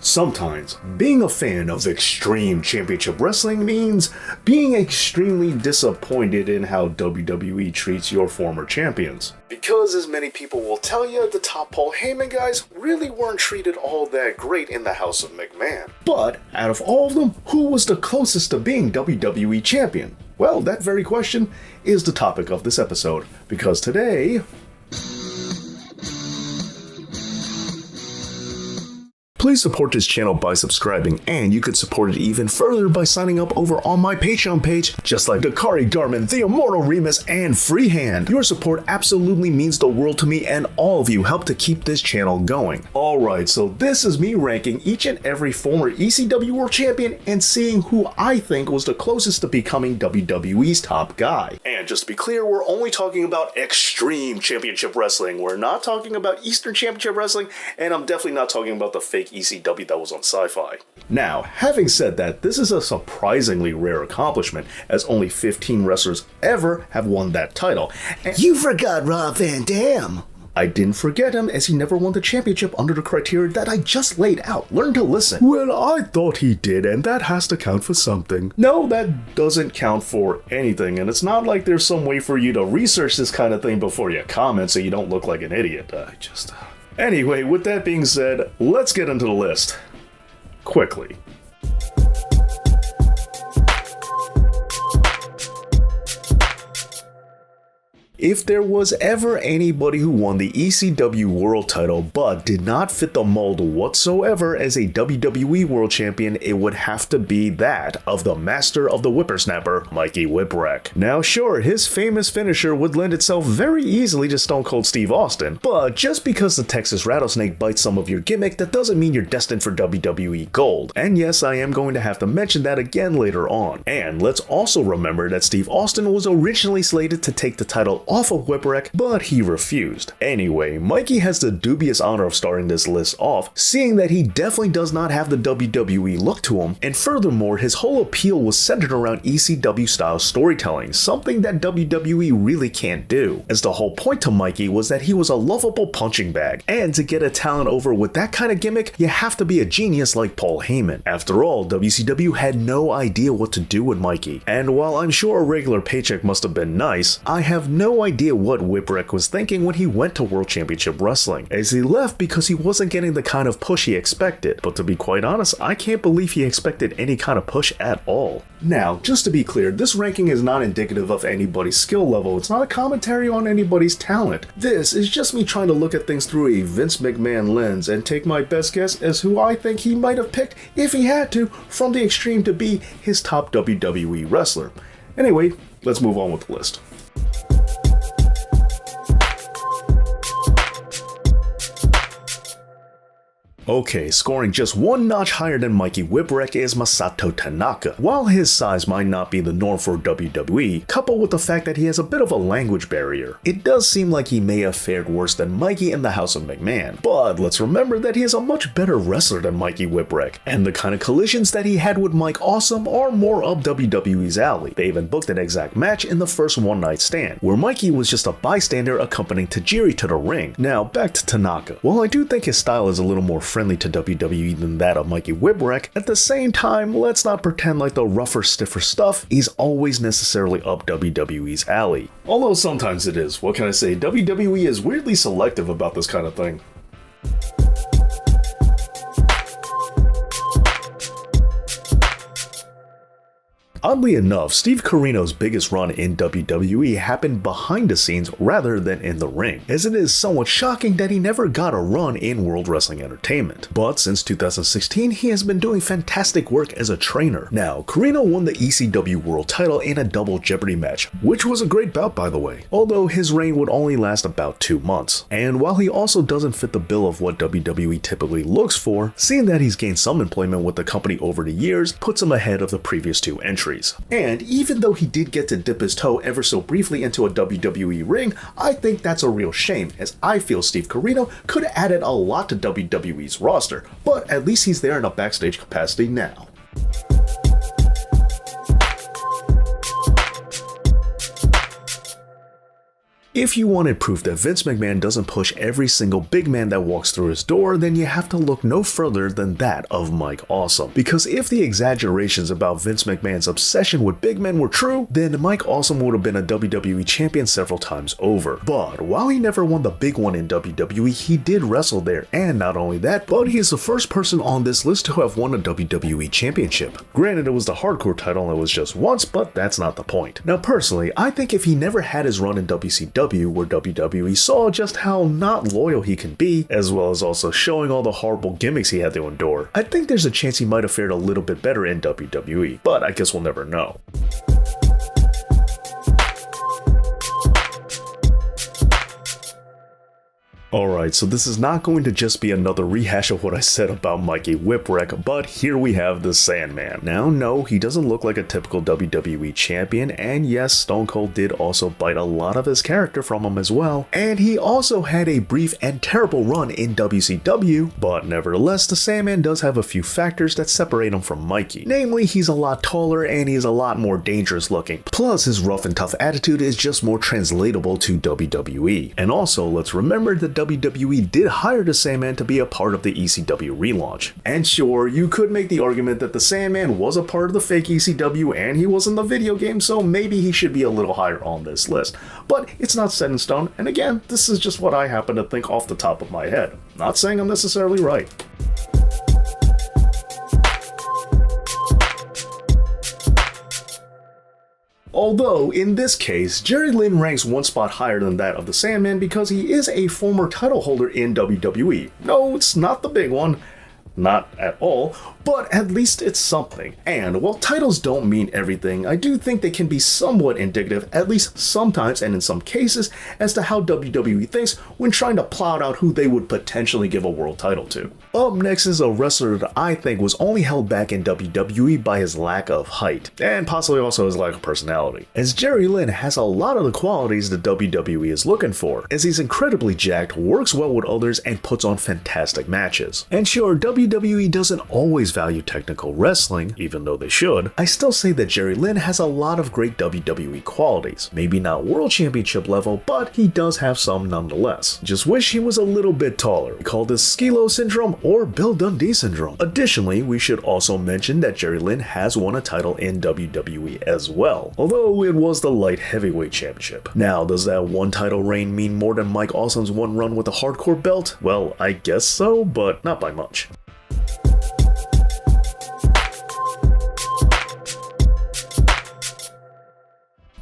Sometimes, being a fan of Extreme Championship Wrestling means being extremely disappointed in how WWE treats your former champions. Because as many people will tell you, the top Paul Heyman guys really weren't treated all that great in the House of McMahon. But out of all of them, who was the closest to being WWE champion? Well, that very question is the topic of this episode, because today... Please support this channel by subscribing, and you could support it even further by signing up over on my Patreon page, just like Dakari Garmin, The Immortal Remus, and Freehand. Your support absolutely means the world to me, and all of you help to keep this channel going. Alright, so this is me ranking each and every former ECW World Champion and seeing who I think was the closest to becoming WWE's top guy. And just to be clear, we're only talking about Extreme Championship Wrestling. We're not talking about Eastern Championship Wrestling, and I'm definitely not talking about the fake ECW that was on Sci-Fi. Now, having said that, this is a surprisingly rare accomplishment, as only 15 wrestlers ever have won that title. And you forgot Rob Van Dam! I didn't forget him, as he never won the championship under the criteria that I just laid out. Learn to listen. Well, I thought he did, and that has to count for something. No, that doesn't count for anything, and it's not like there's some way for you to research this kind of thing before you comment so you don't look like an idiot. Anyway, with that being said, let's get into the list. Quickly. If there was ever anybody who won the ECW World title but did not fit the mold whatsoever as a WWE World Champion, it would have to be that of the master of the whippersnapper, Mikey Whipwreck. Now sure, his famous finisher would lend itself very easily to Stone Cold Steve Austin, but just because the Texas Rattlesnake bites some of your gimmick, that doesn't mean you're destined for WWE Gold. And yes, I am going to have to mention that again later on. And let's also remember that Steve Austin was originally slated to take the title off of Whipwreck, but he refused. Anyway, Mikey has the dubious honor of starting this list off, seeing that he definitely does not have the WWE look to him, and furthermore, his whole appeal was centered around ECW style storytelling, something that WWE really can't do, as the whole point to Mikey was that he was a lovable punching bag, and to get a talent over with that kind of gimmick, you have to be a genius like Paul Heyman. After all, WCW had no idea what to do with Mikey, and while I'm sure a regular paycheck must have been nice, I have no idea what Whipwreck was thinking when he went to World Championship Wrestling, as he left because he wasn't getting the kind of push he expected. But to be quite honest, I can't believe he expected any kind of push at all. Now, just to be clear, this ranking is not indicative of anybody's skill level. It's not a commentary on anybody's talent. This is just me trying to look at things through a Vince McMahon lens and take my best guess as who I think he might have picked, if he had to, from the Extreme to be his top WWE wrestler. Anyway, let's move on with the list. Okay, scoring just one notch higher than Mikey Whipwreck is Masato Tanaka. While his size might not be the norm for WWE, coupled with the fact that he has a bit of a language barrier, it does seem like he may have fared worse than Mikey in the House of McMahon. But let's remember that he is a much better wrestler than Mikey Whipwreck, and the kind of collisions that he had with Mike Awesome are more up WWE's alley. They even booked an exact match in the first One Night Stand, where Mikey was just a bystander accompanying Tajiri to the ring. Now back to Tanaka. While I do think his style is a little more friendly to WWE than that of Mikey Whipwreck, at the same time, let's not pretend like the rougher, stiffer stuff is always necessarily up WWE's alley. Although sometimes it is. What can I say? WWE is weirdly selective about this kind of thing. Oddly enough, Steve Carino's biggest run in WWE happened behind the scenes rather than in the ring, as it is somewhat shocking that he never got a run in World Wrestling Entertainment. But since 2016, he has been doing fantastic work as a trainer. Now, Carino won the ECW World title in a double Jeopardy match, which was a great bout by the way, although his reign would only last about 2 months. And while he also doesn't fit the bill of what WWE typically looks for, seeing that he's gained some employment with the company over the years puts him ahead of the previous 2 entries. And even though he did get to dip his toe ever so briefly into a WWE ring, I think that's a real shame, as I feel Steve Carino could have added a lot to WWE's roster, but at least he's there in a backstage capacity now. If you wanted proof that Vince McMahon doesn't push every single big man that walks through his door, then you have to look no further than that of Mike Awesome. Because if the exaggerations about Vince McMahon's obsession with big men were true, then Mike Awesome would have been a WWE champion several times over. But while he never won the big one in WWE, he did wrestle there, and not only that, but he is the first person on this list to have won a WWE championship. Granted, it was the hardcore title and it was just once, but that's not the point. Now personally, I think if he never had his run in WCW, where WWE saw just how not loyal he can be, as well as also showing all the horrible gimmicks he had to endure, I think there's a chance he might have fared a little bit better in WWE, but I guess we'll never know. Alright, so this is not going to just be another rehash of what I said about Mikey Whipwreck, but here we have the Sandman. Now, no, he doesn't look like a typical WWE champion, and yes, Stone Cold did also bite a lot of his character from him as well, and he also had a brief and terrible run in WCW, but nevertheless, the Sandman does have a few factors that separate him from Mikey. Namely, he's a lot taller and he's a lot more dangerous looking, plus his rough and tough attitude is just more translatable to WWE. And also, let's remember that WWE did hire the Sandman to be a part of the ECW relaunch. And sure, you could make the argument that the Sandman was a part of the fake ECW and he was in the video game, so maybe he should be a little higher on this list. But it's not set in stone, and again, this is just what I happen to think off the top of my head. Not saying I'm necessarily right. Although, in this case, Jerry Lynn ranks one spot higher than that of the Sandman because he is a former title holder in WWE. No, it's not the big one. Not at all, but at least it's something. And while titles don't mean everything, I do think they can be somewhat indicative, at least sometimes and in some cases, as to how WWE thinks when trying to plot out who they would potentially give a world title to. Up next is a wrestler that I think was only held back in WWE by his lack of height, and possibly also his lack of personality, as Jerry Lynn has a lot of the qualities that WWE is looking for, as he's incredibly jacked, works well with others, and puts on fantastic matches. And sure, WWE doesn't always value technical wrestling, even though they should. I still say that Jerry Lynn has a lot of great WWE qualities. Maybe not world championship level, but he does have some nonetheless. Just wish he was a little bit taller. We call this Skilo syndrome or Bill Dundee syndrome. Additionally, we should also mention that Jerry Lynn has won a title in WWE as well, although it was the light heavyweight championship. Now, does that one title reign mean more than Mike Awesome's one run with the hardcore belt? Well, I guess so, but not by much.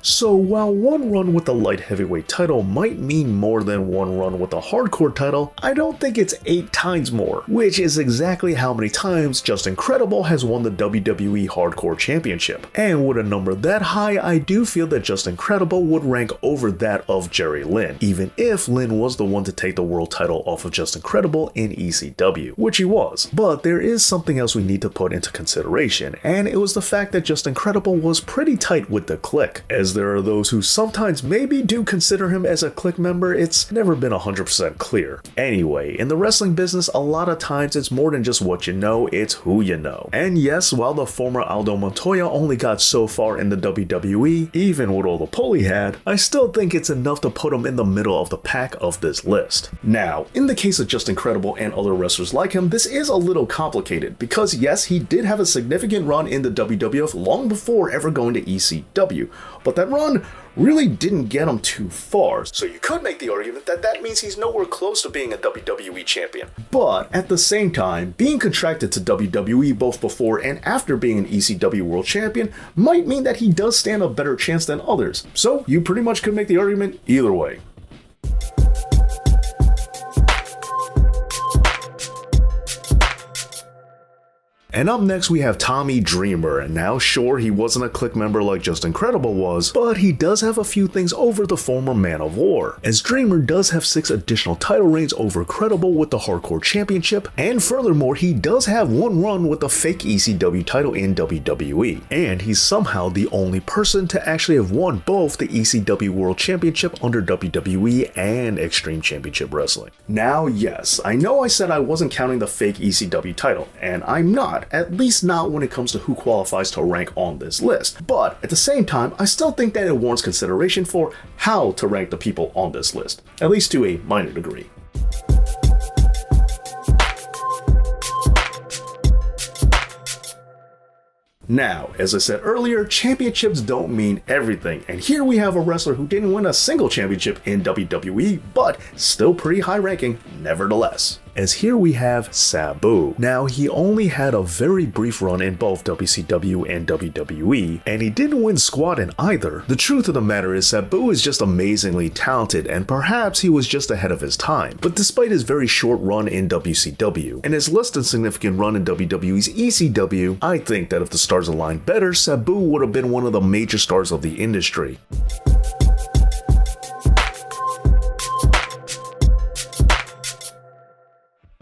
So while one run with the light heavyweight title might mean more than one run with the hardcore title, I don't think it's 8 times more, which is exactly how many times Justin Credible has won the WWE Hardcore Championship. And with a number that high, I do feel that Justin Credible would rank over that of Jerry Lynn, even if Lynn was the one to take the world title off of Justin Credible in ECW, which he was. But there is something else we need to put into consideration, and it was the fact that Justin Credible was pretty tight with the Clique, as there are those who sometimes maybe do consider him as a Clique member. It's never been 100% clear. Anyway, in the wrestling business, a lot of times it's more than just what you know, it's who you know. And yes, while the former Aldo Montoya only got so far in the WWE, even with all the pull he had, I still think it's enough to put him in the middle of the pack of this list. Now, in the case of Justin Credible and other wrestlers like him, this is a little complicated because yes, he did have a significant run in the WWF long before ever going to ECW, but that run really didn't get him too far, so you could make the argument that that means he's nowhere close to being a WWE champion. But at the same time, being contracted to WWE both before and after being an ECW world champion might mean that he does stand a better chance than others, so you pretty much could make the argument either way. And up next we have Tommy Dreamer, and now sure, he wasn't a Clique member like Justin Credible was, but he does have a few things over the former Man of War, as Dreamer does have 6 additional title reigns over Credible with the Hardcore Championship, and furthermore he does have one run with the fake ECW title in WWE, and he's somehow the only person to actually have won both the ECW World Championship under WWE and Extreme Championship Wrestling. Now yes, I know I said I wasn't counting the fake ECW title, and I'm not, not, at least not when it comes to who qualifies to rank on this list. But at the same time, I still think that it warrants consideration for how to rank the people on this list, at least to a minor degree. Now, as I said earlier, championships don't mean everything, and here we have a wrestler who didn't win a single championship in WWE, but still pretty high ranking nevertheless. As here we have Sabu. Now, he only had a very brief run in both WCW and WWE, and he didn't win squat in either. The truth of the matter is Sabu is just amazingly talented, and perhaps he was just ahead of his time. But despite his very short run in WCW, and his less than significant run in WWE's ECW, I think that if the stars aligned better, Sabu would have been one of the major stars of the industry.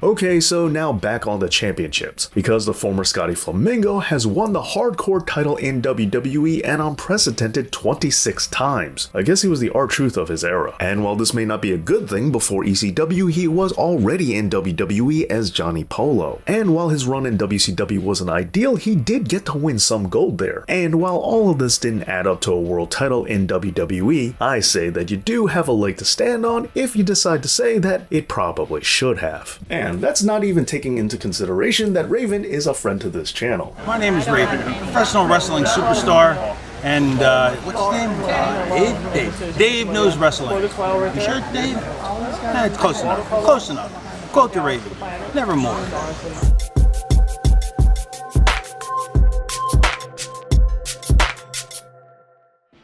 Okay, so now back on the championships, because the former Scotty Flamingo has won the hardcore title in WWE an unprecedented 26 times. I guess he was the R-Truth of his era. And while this may not be a good thing, before ECW he was already in WWE as Johnny Polo. And while his run in WCW wasn't ideal, he did get to win some gold there. And while all of this didn't add up to a world title in WWE, I say that you do have a leg to stand on if you decide to say that it probably should have. And that's not even taking into consideration that Raven is a friend to this channel. My name is Raven, professional wrestling superstar, and what's his name? Dave. Dave knows wrestling. You sure, Dave? It's close enough. Close enough. Quote to Raven. Nevermore.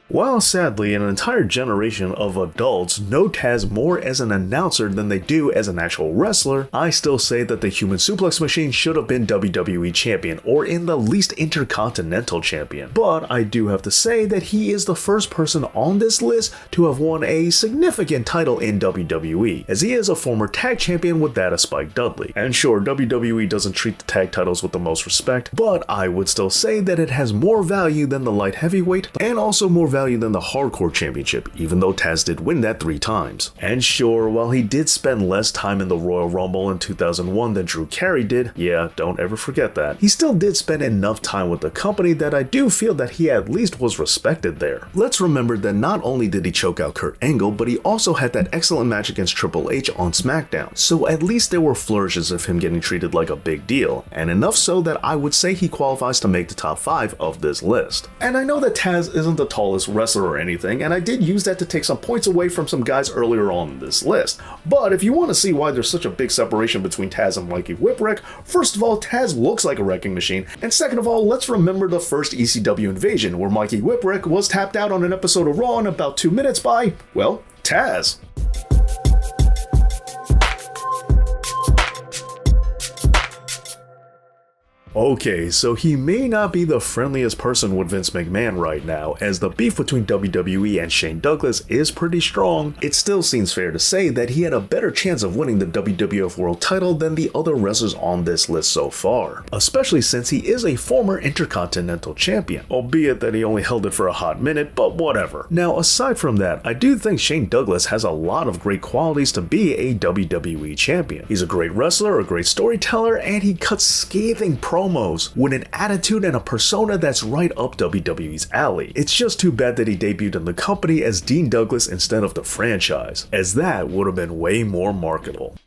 While sadly an entire generation of adults know Taz more as an announcer than they do as an actual wrestler, I still say that the Human Suplex Machine should have been WWE champion, or in the least Intercontinental champion. But I do have to say that he is the first person on this list to have won a significant title in WWE, as he is a former tag champion with that of Spike Dudley. And sure, WWE doesn't treat the tag titles with the most respect, but I would still say that it has more value than the light heavyweight, and also more value than the hardcore championship, even though Taz did win that 3 times. And sure, while he did spend less time in the Royal Rumble in 2001 than Drew Carey did, yeah, don't ever forget that, he still did spend enough time with the company that I do feel that he at least was respected there. Let's remember that not only did he choke out Kurt Angle, but he also had that excellent match against Triple H on SmackDown, so at least there were flourishes of him getting treated like a big deal, and enough so that I would say he qualifies to make the top 5 of this list. And I know that Taz isn't the tallest wrestler or anything, and I did use that to take some points away from some guys earlier on in this list. But if you want to see why there's such a big separation between Taz and Mikey Whipwreck, first of all, Taz looks like a wrecking machine, and second of all, let's remember the first ECW invasion, where Mikey Whipwreck was tapped out on an episode of Raw in about 2 minutes by, well, Taz. Okay, so he may not be the friendliest person with Vince McMahon right now, as the beef between WWE and Shane Douglas is pretty strong. It still seems fair to say that he had a better chance of winning the WWF World title than the other wrestlers on this list so far, especially since he is a former Intercontinental champion, albeit that he only held it for a hot minute, but whatever. Now, aside from that, I do think Shane Douglas has a lot of great qualities to be a WWE champion. He's a great wrestler, a great storyteller, and he cuts scathing promos with an attitude and a persona that's right up WWE's alley. It's just too bad that he debuted in the company as Dean Douglas instead of the franchise, as that would have been way more marketable.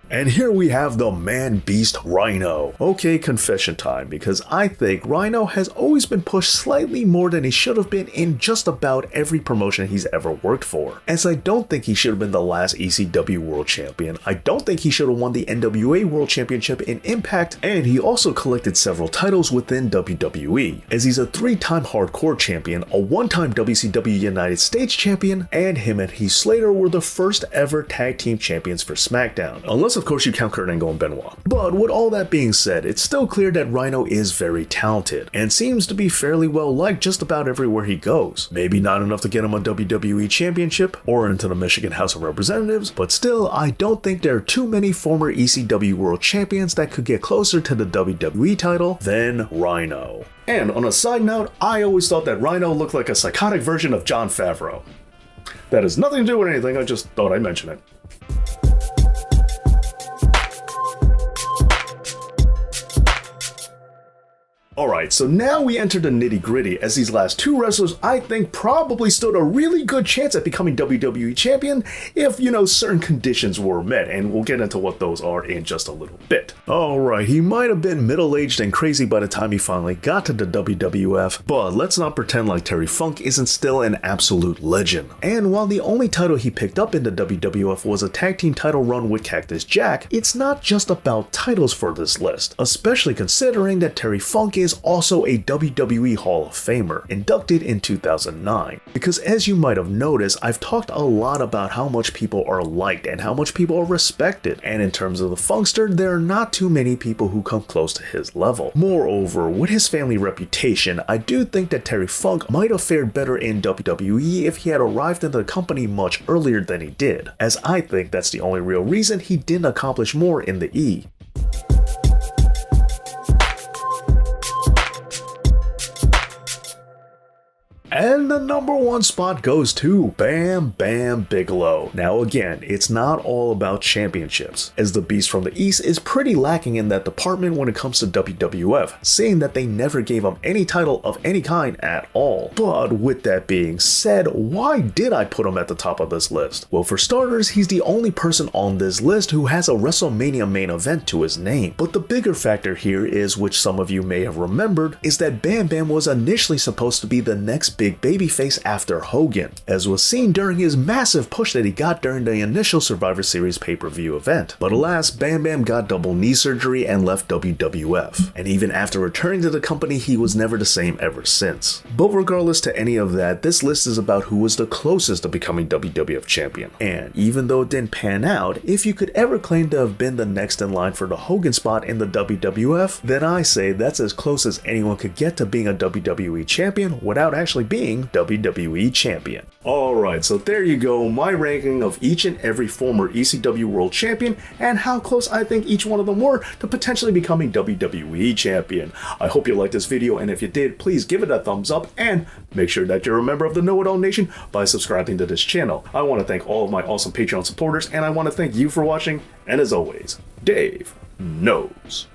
And here we have the man-beast Rhino. Okay, confession time, because I think Rhino has always been pushed slightly more than he should have been in just about every promotion he's ever worked for. As I don't think he should have been the last ECW World Champion, I don't think he should have won the NWA World Championship in Impact, and he also collected several titles within WWE, as he's a 3-time Hardcore Champion, a 1-time WCW United States Champion, and him and Heath Slater were the first ever tag team champions for SmackDown, unless of course you count Kurt Angle and Benoit. But with all that being said, it's still clear that Rhino is very talented, and seems to be fairly well liked just about everywhere he goes. Maybe not enough to get him a WWE Championship, or into the Michigan House of Representatives, but still, I don't think there are too many former ECW World Champions that could get closer to the WWE title than Rhino. And on a side note, I always thought that Rhino looked like a psychotic version of Jon Favreau. That has nothing to do with anything, I just thought I'd mention it. Alright, so now we enter the nitty gritty, as these last two wrestlers I think probably stood a really good chance at becoming WWE Champion if, certain conditions were met, and we'll get into what those are in just a little bit. Alright, he might have been middle-aged and crazy by the time he finally got to the WWF, but let's not pretend like Terry Funk isn't still an absolute legend. And while the only title he picked up in the WWF was a tag team title run with Cactus Jack, it's not just about titles for this list, especially considering that Terry Funk is also a WWE Hall of Famer, inducted in 2009. Because as you might have noticed, I've talked a lot about how much people are liked and how much people are respected, and in terms of the Funkster, there are not too many people who come close to his level. Moreover, with his family reputation, I do think that Terry Funk might have fared better in WWE if he had arrived in the company much earlier than he did, as I think that's the only real reason he didn't accomplish more in the E. And the number one spot goes to Bam Bigelow. Now again, it's not all about championships, as the Beast from the East is pretty lacking in that department when it comes to WWF, seeing that they never gave him any title of any kind at all. But with that being said, why did I put him at the top of this list? Well, for starters, he's the only person on this list who has a WrestleMania main event to his name. But the bigger factor here is, which some of you may have remembered, is that Bam Bam was initially supposed to be the next big babyface after Hogan, as was seen during his massive push that he got during the initial Survivor Series pay-per-view event. But alas, Bam Bam got double knee surgery and left WWF, and even after returning to the company, he was never the same ever since. But regardless to any of that, this list is about who was the closest to becoming WWF champion, and even though it didn't pan out, if you could ever claim to have been the next in line for the Hogan spot in the WWF, then I say that's as close as anyone could get to being a WWE champion without actually being WWE Champion. Alright, so there you go, my ranking of each and every former ECW World Champion and how close I think each one of them were to potentially becoming WWE Champion. I hope you liked this video, and if you did, please give it a thumbs up and make sure that you're a member of the Know It All Nation by subscribing to this channel. I want to thank all of my awesome Patreon supporters, and I want to thank you for watching, and as always, Dave knows.